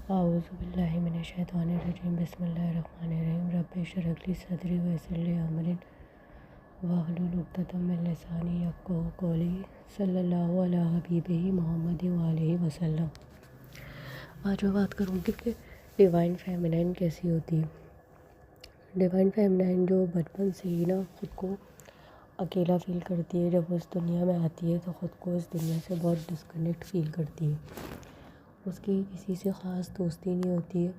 اعوذ باللہ من الشیطان الرجیم بسم اللہ الرحمن الرحیم رب اشرح لی صدری ویسر لی امری واحلل عقدۃ من لسانی یفقہوا قولی صلی اللہ علی حبیبہ محمد وآلہ وسلم۔ آج میں بات کروں گی کہ ڈیوائن فیمنائن کیسی ہوتی ہے۔ ڈیوائن فیمنائن جو بچپن سے ہی خود کو اکیلا فیل کرتی ہے، جب وہ اس دنیا میں آتی ہے تو خود کو اس دنیا سے بہت ڈسکنیکٹ فیل کرتی ہے۔ اس کی کسی سے خاص دوستی نہیں ہوتی ہے،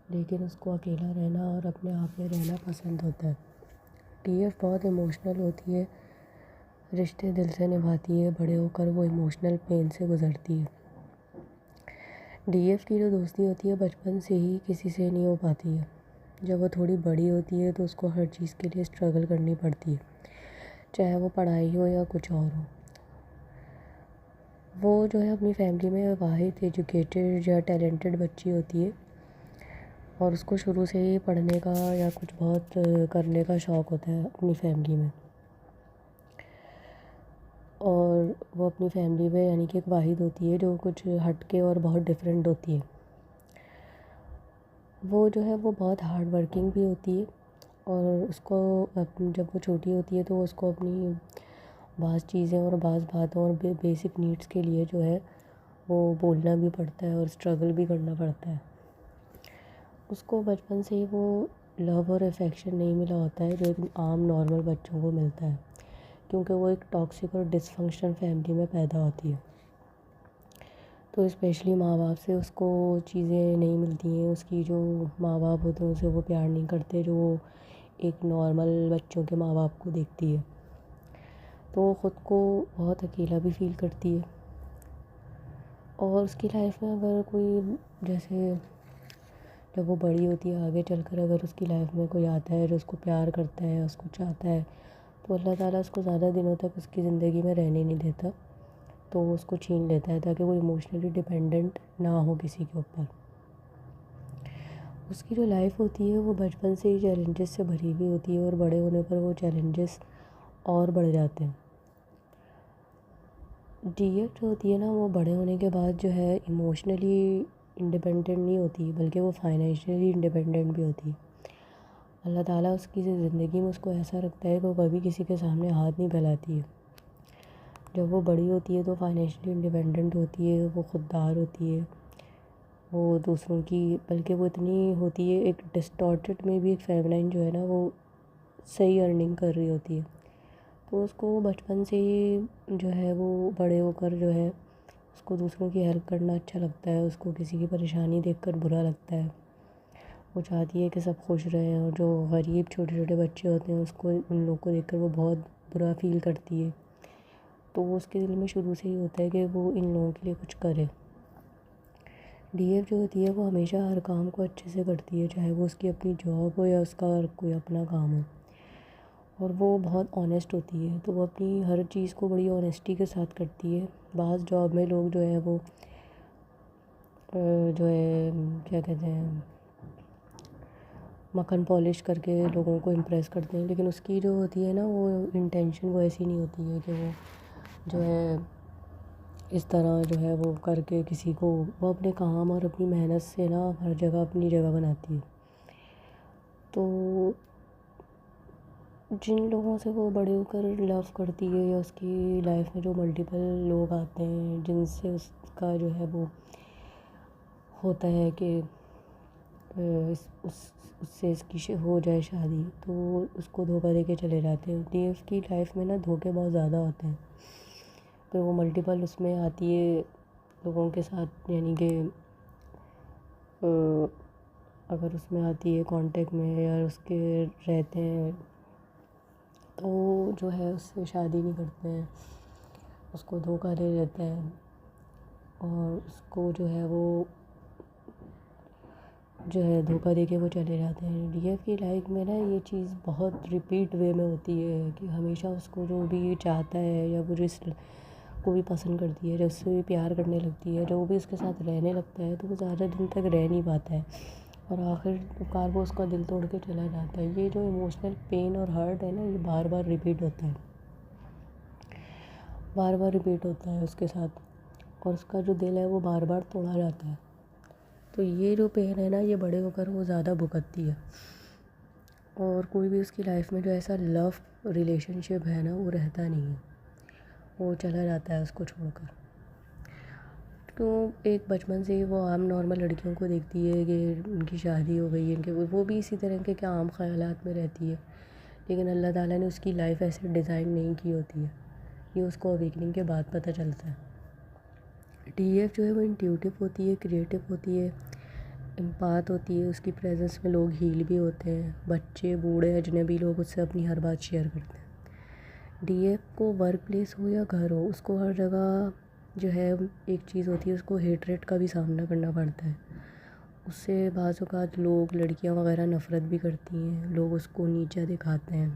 لیکن اس کو اکیلا رہنا اور اپنے آپ میں رہنا پسند ہوتا ہے۔ ڈی ایف بہت ایموشنل ہوتی ہے، رشتے دل سے نبھاتی ہے، بڑے ہو کر وہ ایموشنل پین سے گزرتی ہے۔ ڈی ایف کی جو دوستی ہوتی ہے بچپن سے ہی کسی سے نہیں ہو پاتی ہے۔ جب وہ تھوڑی بڑی ہوتی ہے تو اس کو ہر چیز کے لیے اسٹرگل کرنی پڑتی ہے، چاہے وہ پڑھائی ہو یا کچھ اور ہو۔ وہ جو ہے اپنی فیملی میں واحد ایجوکیٹڈ یا ٹیلنٹڈ بچی ہوتی ہے، اور اس کو شروع سے ہی پڑھنے کا یا کچھ بہت کرنے کا شوق ہوتا ہے اپنی فیملی میں، اور وہ اپنی فیملی میں یعنی کہ ایک واحد ہوتی ہے جو کچھ ہٹ کے اور بہت ڈفرینٹ ہوتی ہے۔ وہ جو ہے وہ بہت ہارڈ ورکنگ بھی ہوتی ہے، اور اس کو جب وہ چھوٹی ہوتی ہے تو اس کو اپنی بعض چیزیں اور بعض باتوں اور بیسک نیڈس کے لیے جو ہے وہ بولنا بھی پڑتا ہے اور اسٹرگل بھی کرنا پڑتا ہے۔ اس کو بچپن سے ہی وہ لو اور افیکشن نہیں ملا ہوتا ہے جو ایک عام نارمل بچوں کو ملتا ہے، کیونکہ وہ ایک ٹاکسک اور ڈس فنکشن فیملی میں پیدا ہوتی ہے۔ تو اسپیشلی ماں باپ سے اس کو چیزیں نہیں ملتی ہیں، اس کی جو ماں باپ ہوتے ہیں اسے وہ پیار نہیں کرتے جو وہ ایک نارمل بچوں کے ماں باپ کو دیکھتی ہے، تو وہ خود کو بہت اکیلا بھی فیل کرتی ہے۔ اور اس کی لائف میں اگر کوئی جیسے جب وہ بڑی ہوتی ہے آگے چل کر اگر اس کی لائف میں کوئی آتا ہے جو اس کو پیار کرتا ہے، اس کو چاہتا ہے، تو اللہ تعالیٰ اس کو زیادہ دنوں تک اس کی زندگی میں رہنے نہیں دیتا، تو وہ اس کو چھین لیتا ہے تاکہ وہ ایموشنلی ڈیپینڈنٹ نہ ہو کسی کے اوپر۔ اس کی جو لائف ہوتی ہے وہ بچپن سے ہی چیلنجز سے بھری ہوئی ہوتی ہے، اور بڑے ہونے پر وہ چیلنجز اور بڑھ جاتے ہیں۔ ڈی ایف جو ہوتی ہے وہ بڑے ہونے کے بعد جو ہے ایموشنلی انڈیپینڈنٹ نہیں ہوتی بلکہ وہ فائنینشلی انڈیپینڈنٹ بھی ہوتی ہے۔ اللہ تعالیٰ اس کی زندگی میں اس کو ایسا رکھتا ہے کہ وہ کبھی کسی کے سامنے ہاتھ نہیں پھیلاتی ہے۔ جب وہ بڑی ہوتی ہے تو فائنینشلی انڈیپینڈنٹ ہوتی ہے، وہ خوددار ہوتی ہے، وہ دوسروں کی بلکہ وہ اتنی ہوتی ہے ایک ڈسٹارٹڈ میں بھی ایک فیمنائن جو ہے وہ صحیح ارننگ کر رہی ہوتی ہے، تو اس کو بچپن سے ہی جو ہے وہ بڑے ہو کر جو ہے اس کو دوسروں کی ہیلپ کرنا اچھا لگتا ہے، اس کو کسی کی پریشانی دیکھ کر برا لگتا ہے۔ وہ چاہتی ہے کہ سب خوش رہیں، اور جو غریب چھوٹے چھوٹے بچے ہوتے ہیں اس کو ان لوگوں کو دیکھ کر وہ بہت برا فیل کرتی ہے، تو وہ اس کے دل میں شروع سے ہی ہوتا ہے کہ وہ ان لوگوں کے لیے کچھ کرے۔ ڈی ایف جو ہوتی ہے وہ ہمیشہ ہر کام کو اچھے سے کرتی ہے، چاہے وہ اس کی اپنی جاب ہو یا اس کا کوئی اپنا کام ہو، اور وہ بہت آنیسٹ ہوتی ہے، تو وہ اپنی ہر چیز کو بڑی آنیسٹی کے ساتھ کرتی ہے۔ بعض جاب میں لوگ جو ہے وہ جو ہے کیا کہتے ہیں مکھن پالش کر کے لوگوں کو امپریس کرتے ہیں، لیکن اس کی جو ہوتی ہے وہ انٹینشن وہ ایسی نہیں ہوتی ہے کہ وہ جو ہے اس طرح جو ہے وہ کر کے کسی کو، وہ اپنے کام اور اپنی محنت سے ہر جگہ اپنی جگہ بناتی ہے۔ تو جن لوگوں سے وہ بڑے ہو کر لو کرتی ہے یا اس کی لائف میں جو ملٹیپل لوگ آتے ہیں جن سے اس کا جو ہے وہ ہوتا ہے کہ اس سے اس کی ہو جائے شادی، تو وہ اس کو دھوکہ دے کے چلے جاتے ہیں۔ ڈی ایف کی لائف میں دھوکے بہت زیادہ ہوتے ہیں، پھر وہ ملٹیپل اس میں آتی ہے لوگوں کے ساتھ، یعنی کہ اگر اس میں آتی ہے کانٹیکٹ میں یا اس کے رہتے ہیں تو جو ہے اس سے شادی نہیں کرتے ہیں، اس کو دھوکہ دے دیتے ہیں، اور اس کو جو ہے وہ دھوکہ دے کے وہ چلے جاتے ہیں۔ ڈی ایف کی لائف میں یہ چیز بہت ریپیٹ وے میں ہوتی ہے کہ ہمیشہ اس کو جو بھی چاہتا ہے یا وہ جس کو بھی پسند کرتی ہے، جب اس سے بھی پیار کرنے لگتی ہے، جب وہ بھی اس کے ساتھ رہنے لگتا ہے تو وہ زیادہ دن تک رہ نہیں پاتا ہے، اور آخر کار وہ اس کا دل توڑ کے چلا جاتا ہے۔ یہ جو ایموشنل پین اور ہرٹ ہے یہ بار بار ریپیٹ ہوتا ہے، بار بار ریپیٹ ہوتا ہے اس کے ساتھ، اور اس کا جو دل ہے وہ بار بار توڑا جاتا ہے۔ تو یہ جو پین ہے نا یہ بڑے ہو کر وہ زیادہ بھگتتی ہے، اور کوئی بھی اس کی لائف میں جو ایسا لو ریلیشن شپ ہے نا وہ رہتا نہیں ہے، وہ چلا جاتا ہے اس کو چھوڑ کر. تو ایک بچپن سے ہی وہ عام نارمل لڑکیوں کو دیکھتی ہے کہ ان کی شادی ہو گئی ہے، ان کے وہ بھی اسی طرح کے کیا عام خیالات میں رہتی ہے، لیکن اللہ تعالیٰ نے اس کی لائف ایسے ڈیزائن نہیں کی ہوتی ہے. یہ اس کو اویکننگ کے بعد پتہ چلتا ہے. ڈی ایف جو ہے وہ انٹیوٹیو ہوتی ہے، کریٹیو ہوتی ہے، امپات ہوتی ہے. اس کی پریزنس میں لوگ ہیل بھی ہوتے ہیں، بچے بوڑھے اجنبی لوگ اس سے اپنی ہر بات شیئر کرتے ہیں. ڈی ایف کو ورک پلیس ہو یا گھر ہو، اس کو ہر جگہ جو ہے ایک چیز ہوتی ہے، اس کو ہیٹریٹ کا بھی سامنا کرنا پڑتا ہے. اس سے بعض اوقات لوگ لڑکیاں وغیرہ نفرت بھی کرتی ہیں، لوگ اس کو نیچا دکھاتے ہیں،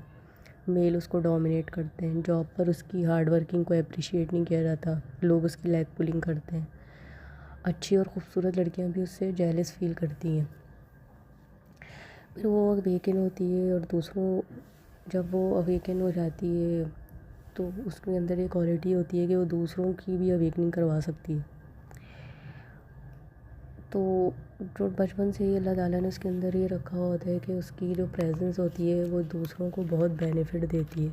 میل اس کو ڈومینیٹ کرتے ہیں، جاب پر اس کی ہارڈ ورکنگ کو اپریشیٹ نہیں کیا جاتا، لوگ اس کی لیگ پولنگ کرتے ہیں. اچھی اور خوبصورت لڑکیاں بھی اس سے جیلس فیل کرتی ہیں. پھر وہ اویکن ہوتی ہے، اور دوسروں جب وہ اویکن ہو جاتی ہے تو اس کے اندر یہ کوالٹی ہوتی ہے کہ وہ دوسروں کی بھی اویکننگ کروا سکتی ہے. تو جو بچپن سے ہی اللہ تعالیٰ نے اس کے اندر یہ رکھا ہوتا ہے کہ اس کی جو پریزنس ہوتی ہے وہ دوسروں کو بہت بینیفٹ دیتی ہے،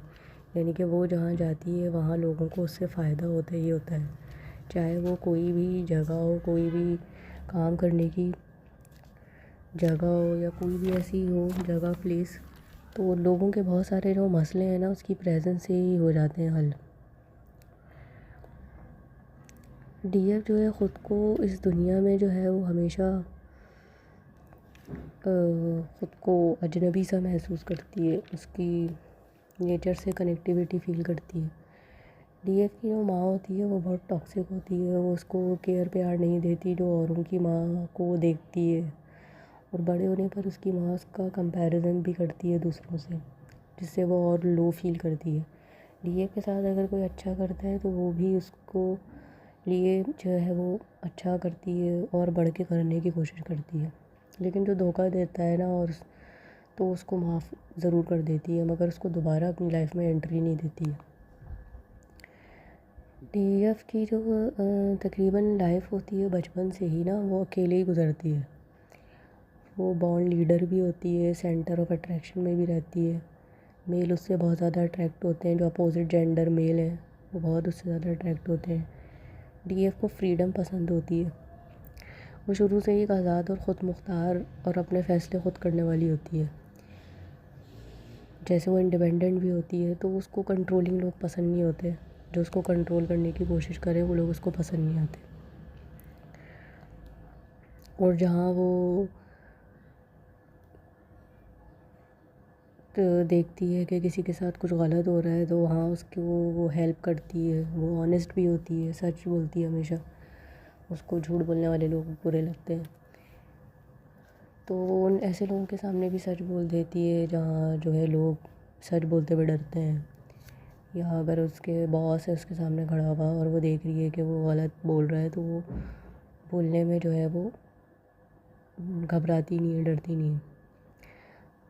یعنی کہ وہ جہاں جاتی ہے وہاں لوگوں کو اس سے فائدہ ہوتا ہی ہوتا ہے، چاہے وہ کوئی بھی جگہ ہو، کوئی بھی کام کرنے کی جگہ ہو، یا کوئی بھی ایسی ہو جگہ پلیس. تو لوگوں کے بہت سارے جو مسئلے ہیں نا اس کی پریزنس سے ہی ہو جاتے ہیں حل. ڈی ایف جو ہے خود کو اس دنیا میں جو ہے وہ ہمیشہ خود کو اجنبی سا محسوس کرتی ہے، اس کی نیچر سے کنیکٹیویٹی فیل کرتی ہے. ڈی ایف کی جو ماں ہوتی ہے وہ بہت ٹاکسک ہوتی ہے، وہ اس کو کیئر پیار نہیں دیتی جو اوروں کی ماں کو دیکھتی ہے، اور بڑے ہونے پر اس کی ماں اس کا کمپیریزن بھی کرتی ہے دوسروں سے، جس سے وہ اور لو فیل کرتی ہے. ڈی ایف کے ساتھ اگر کوئی اچھا کرتا ہے تو وہ بھی اس کو لیے جو ہے وہ اچھا کرتی ہے اور بڑھ کے کرنے کی کوشش کرتی ہے، لیکن جو دھوکہ دیتا ہے نا اور تو اس کو معاف ضرور کر دیتی ہے، مگر اس کو دوبارہ اپنی لائف میں انٹری نہیں دیتی ہے. ڈی ایف کی جو تقریباً لائف ہوتی ہے بچپن سے ہی نا وہ اکیلے ہی گزرتی ہے. وہ بورن لیڈر بھی ہوتی ہے، سینٹر آف اٹریکشن میں بھی رہتی ہے. میل اس سے بہت زیادہ اٹریکٹ ہوتے ہیں، جو اپوزٹ جینڈر میل ہیں وہ بہت اس سے زیادہ اٹریکٹ ہوتے ہیں. ڈی ایف کو فریڈم پسند ہوتی ہے، وہ شروع سے ہی ایک آزاد اور خود مختار اور اپنے فیصلے خود کرنے والی ہوتی ہے. جیسے وہ انڈیپینڈنٹ بھی ہوتی ہے تو اس کو کنٹرولنگ لوگ پسند نہیں ہوتے، جو اس کو کنٹرول کرنے کی کوشش کرے وہ لوگ اس کو پسند نہیں آتے. اور جہاں وہ دیکھتی ہے کہ کسی کے ساتھ کچھ غلط ہو رہا ہے تو وہاں اس کو وہ ہیلپ کرتی ہے، وہ آنیسٹ بھی ہوتی ہے، سچ بولتی ہے ہمیشہ. اس کو جھوٹ بولنے والے لوگ برے لگتے ہیں تو وہ ان ایسے لوگوں کے سامنے بھی سچ بول دیتی ہے جہاں جو ہے لوگ سچ بولتے ہوئے ڈرتے ہیں. یا اگر اس کے باس ہے اس کے سامنے کھڑا ہوا اور وہ دیکھ رہی ہے کہ وہ غلط بول رہا ہے تو وہ بولنے میں جو ہے وہ گھبراتی نہیں ہے، ڈرتی نہیں ہے.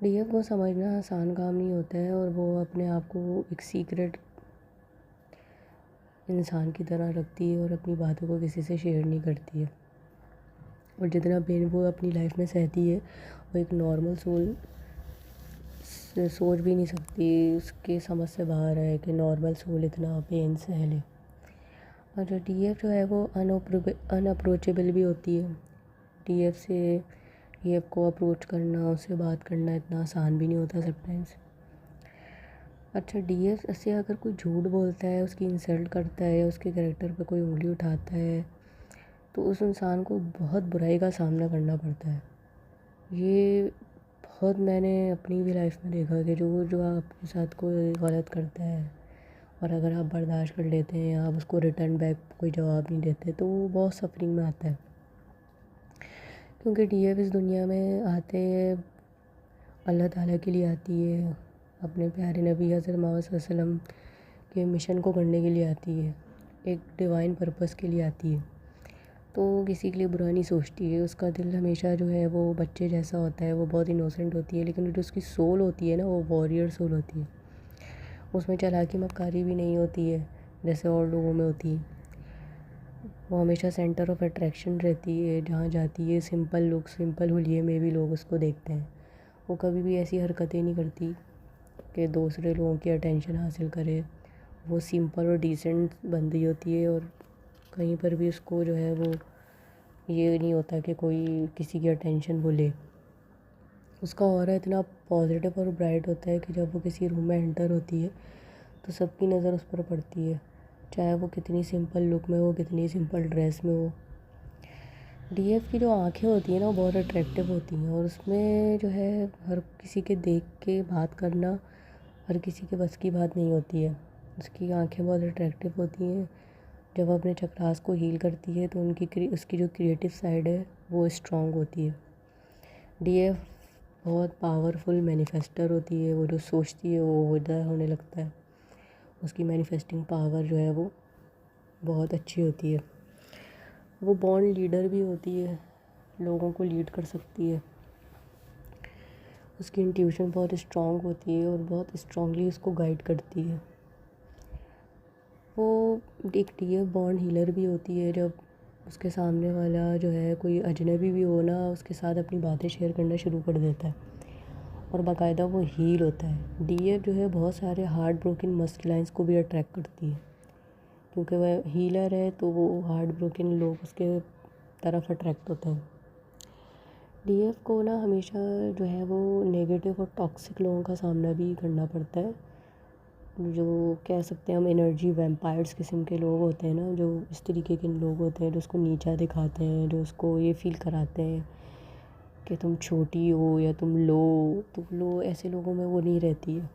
ڈی ایف کو سمجھنا آسان کام نہیں ہوتا ہے، اور وہ اپنے آپ کو ایک سیکرٹ انسان کی طرح رکھتی ہے اور اپنی باتوں کو کسی سے شیئر نہیں کرتی ہے. اور جتنا پین وہ اپنی لائف میں سہتی ہے وہ ایک نارمل سول سوچ بھی نہیں سکتی، اس کے سمجھ سے باہر ہے کہ نارمل سول اتنا پین سہ لے. اور جو ڈی ایف جو ہے وہ ان اپروچیبل بھی ہوتی ہے. ڈی ایف سے ڈی ایف کو اپروچ کرنا، اس سے بات کرنا اتنا آسان بھی نہیں ہوتا سم ٹائمس. اچھا، ڈی ایف سے اگر کوئی جھوٹ بولتا ہے، اس کی انسلٹ کرتا ہے یا اس کے کریکٹر پہ کوئی انگلی اٹھاتا ہے تو اس انسان کو بہت برائی کا سامنا کرنا پڑتا ہے. یہ بہت میں نے اپنی بھی لائف میں دیکھا کہ جو آپ کے ساتھ کوئی غلط کرتا ہے اور اگر آپ برداشت کر لیتے ہیں یا آپ اس کو ریٹرن بیک کوئی جواب نہیں دیتے تو وہ بہت سفرنگ میں آتا ہے. کیونکہ ڈی ایف اس دنیا میں آتے اللہ تعالیٰ کے لیے آتی ہے، اپنے پیارے نبی حضرت محمد صلی اللہ علیہ وسلم کے مشن کو کرنے کے لیے آتی ہے، ایک ڈیوائن پرپس کے لیے آتی ہے. تو کسی کے لیے برا نہیں سوچتی ہے، اس کا دل ہمیشہ جو ہے وہ بچے جیسا ہوتا ہے، وہ بہت انوسنٹ ہوتی ہے، لیکن جو اس کی سول ہوتی ہے نا وہ واریر سول ہوتی ہے. اس میں چالاکی مکاری بھی نہیں ہوتی ہے جیسے اور لوگوں میں ہوتی ہے. وہ ہمیشہ سینٹر آف اٹریکشن رہتی ہے، جہاں جاتی ہے سمپل لوگ، سمپل حلیے میں بھی لوگ اس کو دیکھتے ہیں. وہ کبھی بھی ایسی حرکتیں نہیں کرتی کہ دوسرے لوگوں کی اٹینشن حاصل کرے. وہ سمپل اور ڈیسنٹ بندی ہوتی ہے، اور کہیں پر بھی اس کو جو ہے وہ یہ نہیں ہوتا کہ کوئی کسی کی اٹینشن وہ لے. اس کا آرا اتنا پازیٹیو اور برائٹ ہوتا ہے کہ جب وہ کسی روم میں انٹر ہوتی ہے تو سب کی نظر اس پر پڑتی ہے، چاہے وہ کتنی سمپل لک میں ہو، کتنی سمپل ڈریس میں ہو. ڈی ایف کی جو آنکھیں ہوتی ہیں نا وہ بہت اٹریکٹیو ہوتی ہیں، اور اس میں جو ہے ہر کسی کے دیکھ کے بات کرنا ہر کسی کے بس کی بات نہیں ہوتی ہے. اس کی آنکھیں بہت اٹریکٹیو ہوتی ہیں. جب وہ اپنے چکراس کو ہیل کرتی ہے تو اس کی جو کریٹیو سائڈ ہے وہ اسٹرانگ ہوتی ہے. ڈی ایف بہت پاورفل مینیفیسٹر ہوتی ہے. وہ جو سوچتی ہے وہ ودا ہونے لگتا ہے. اس کی مینیفیسٹنگ پاور جو ہے وہ بہت اچھی ہوتی ہے. وہ بورن لیڈر بھی ہوتی ہے، لوگوں کو لیڈ کر سکتی ہے. اس کی انٹیوشن بہت اسٹرانگ ہوتی ہے اور بہت اسٹرانگلی اس کو گائیڈ کرتی ہے. وہ ایک ڈی ایف بورن ہیلر بھی ہوتی ہے. جب اس کے سامنے والا جو ہے کوئی اجنبی بھی ہو نا، اس کے ساتھ اپنی باتیں شیئر کرنا شروع کر دیتا ہے اور باقاعدہ وہ ہیل ہوتا ہے. ڈی ایف جو ہے بہت سارے ہارٹ بروکن مسکلائنس کو بھی اٹریکٹ کرتی ہے، کیونکہ وہ ہیلر ہے تو وہ ہارٹ بروکن لوگ اس کے طرف اٹریکٹ ہوتے ہیں. ڈی ایف کو نا ہمیشہ جو ہے وہ نیگیٹو اور ٹاکسک لوگوں کا سامنا بھی کرنا پڑتا ہے. جو کہہ سکتے ہیں ہم انرجی ویمپائرس قسم کے لوگ ہوتے ہیں نا، جو اس طریقے کے لوگ ہوتے ہیں جو اس کو نیچا دکھاتے ہیں، جو اس کو یہ فیل کراتے ہیں کہ تم چھوٹی ہو یا تم لو. ایسے لوگوں میں وہ نہیں رہتی ہے.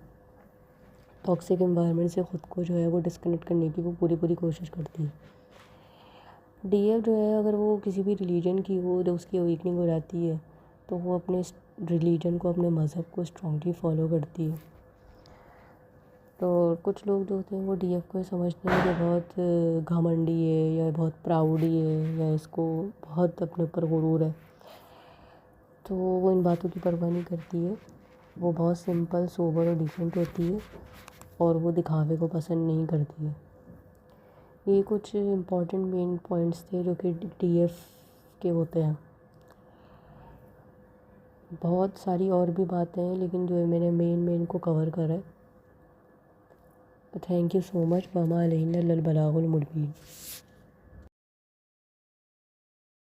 ٹاکسک انوائرمنٹ سے خود کو جو ہے وہ ڈسکنیکٹ کرنے کی وہ پوری کوشش کرتی ہے. ڈی ایف جو ہے اگر وہ کسی بھی ریلیجن کی ہو، جب اس کی اویکننگ ہو جاتی ہے تو وہ اپنے ریلیجن کو، اپنے مذہب کو اسٹرانگلی فالو کرتی ہے. تو کچھ لوگ جو ہوتے ہیں وہ ڈی ایف کو سمجھتے ہیں کہ بہت گھمنڈی ہے یا بہت پراؤڈی ہے یا اس کو بہت اپنے اوپر غرور ہے. تو وہ ان باتوں کی پرواہ نہیں کرتی ہے. وہ بہت سمپل، سوبر اور ڈیسنٹ ہوتی ہے اور وہ دکھاوے کو پسند نہیں کرتی ہے. یہ کچھ امپورٹنٹ مین پوائنٹس تھے جو کہ ڈی ایف کے ہوتے ہیں. بہت ساری اور بھی باتیں ہیں لیکن جو ہے میں نے مین کو کور کرا ہے. تھینک یو سو مچ. وما علینا الا البلاغ المبین.